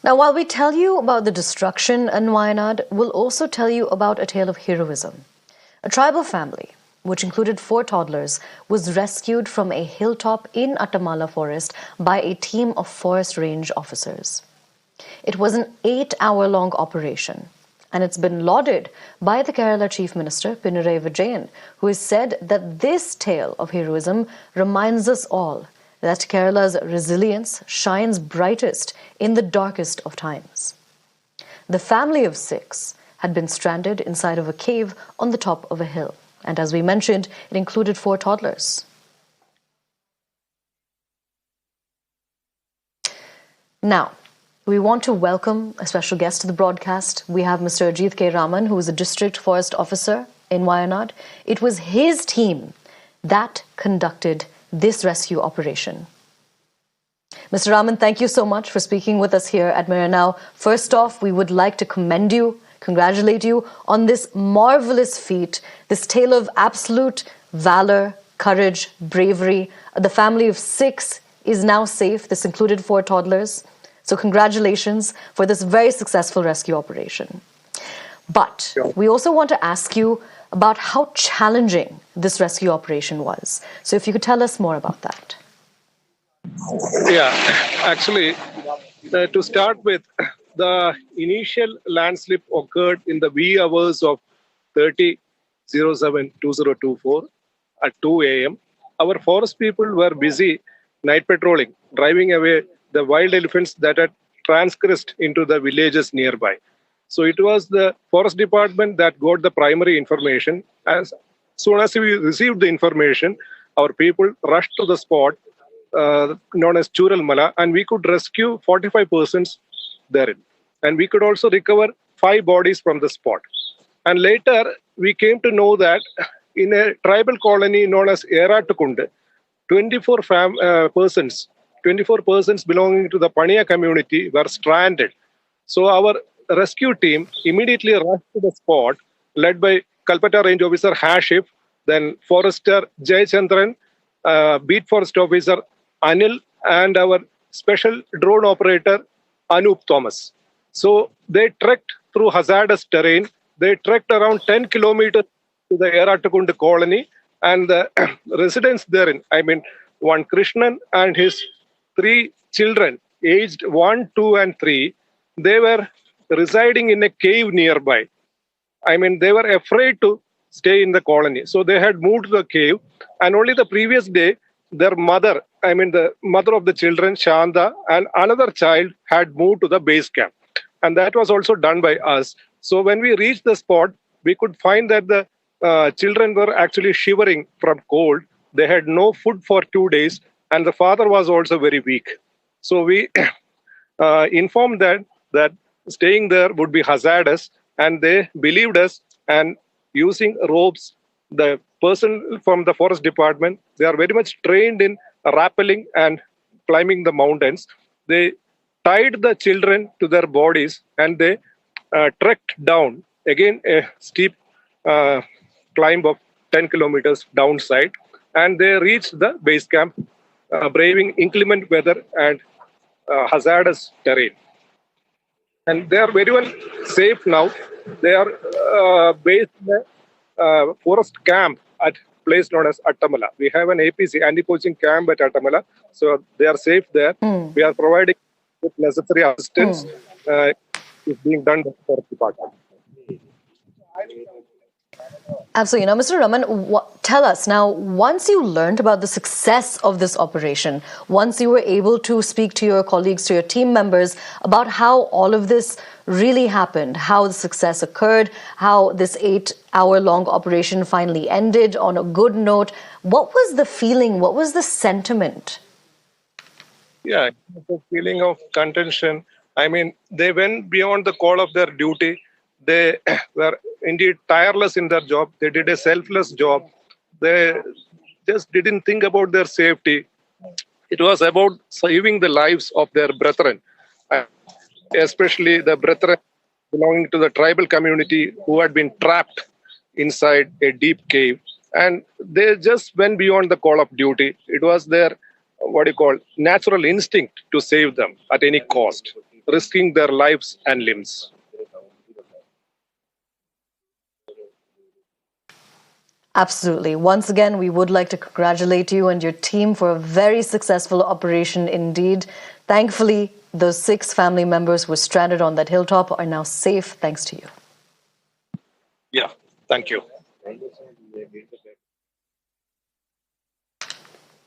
Now, while we tell you about the destruction in Wayanad, we'll also tell you about a tale of heroism. A tribal family, which included 4 toddlers, was rescued from a hilltop in Attamala forest by a team of forest range officers. It was an 8-hour-long operation, and it's been lauded by the Kerala Chief Minister, Pinarayi Vijayan, who has said that this tale of heroism reminds us all that Kerala's resilience shines brightest in the darkest of times. The family of 6 had been stranded inside of a cave on the top of a hill, and as we mentioned, it included 4 toddlers. Now, we want to welcome a special guest to the broadcast. We have Mr. Ajit K. Raman, who is a district forest officer in Wayanad. It was his team that conducted this rescue operation. Mr. Raman, thank you so much for speaking with us here at Mirror Now. First off, we would like to commend you, congratulate you on this marvelous feat, this tale of absolute valor, courage, bravery. The family of 6 is now safe. This included 4 toddlers. So congratulations for this very successful rescue operation. But we also want to ask you about how challenging this rescue operation was. So if you could tell us more about that. Yeah, actually, to start with, the initial landslip occurred in the wee hours of 30/07/2024 at 2 a.m. Our forest people were busy night patrolling, driving away the wild elephants that had transgressed into the villages nearby. So it was the forest department that got the primary information. As soon as we received the information, our people rushed to the spot known as Chural Mala, and we could rescue 45 persons therein. And we could also recover 5 bodies from the spot. And later, we came to know that in a tribal colony known as Eratukund, 24 persons belonging to the Paniya community were stranded. So our rescue team immediately rushed to the spot, led by Kalpata Range Officer Hashif, then Forester Jay Chandran, Beat Forest Officer Anil, and our special drone operator Anup Thomas. So they trekked through hazardous terrain. They trekked around 10 kilometers to the Eratukund colony, and the residents therein, I mean, one Krishnan and his 3 children, aged 1, 2, and 3, they were residing in a cave nearby. I mean, they were afraid to stay in the colony. So they had moved to the cave. And only the previous day, their mother, I mean, the mother of the children, Shanda, and another child had moved to the base camp. And that was also done by us. So when we reached the spot, we could find that the children were actually shivering from cold. They had no food for 2 days. And the father was also very weak. So we informed that staying there would be hazardous, and they believed us. And using ropes, the person from the forest department, they are very much trained in rappelling and climbing the mountains. They tied the children to their bodies, and they trekked down, again a steep climb of 10 kilometers downside, and they reached the base camp, braving inclement weather and hazardous terrain. And they are very well safe now. They are based in a forest camp at place known as Attamala. We have an APC, anti-poaching camp at Attamala. So they are safe there. We are providing with necessary assistance. Is being done by the forest department. Absolutely. Now, Mr. Raman, tell us now, once you learned about the success of this operation, once you were able to speak to your colleagues, to your team members about how all of this really happened, how the success occurred, how this 8-hour-long operation finally ended on a good note, what was the feeling? What was the sentiment? Yeah, the feeling of contention. I mean, they went beyond the call of their duty. They were indeed tireless in their job. They did a selfless job. They just didn't think about their safety. It was about saving the lives of their brethren, especially the brethren belonging to the tribal community who had been trapped inside a deep cave. And they just went beyond the call of duty. It was their, natural instinct to save them at any cost. risking their lives and limbs. Absolutely. Once again, we would like to congratulate you and your team for a very successful operation indeed. Thankfully, those 6 family members who were stranded on that hilltop are now safe thanks to you. Yeah, thank you.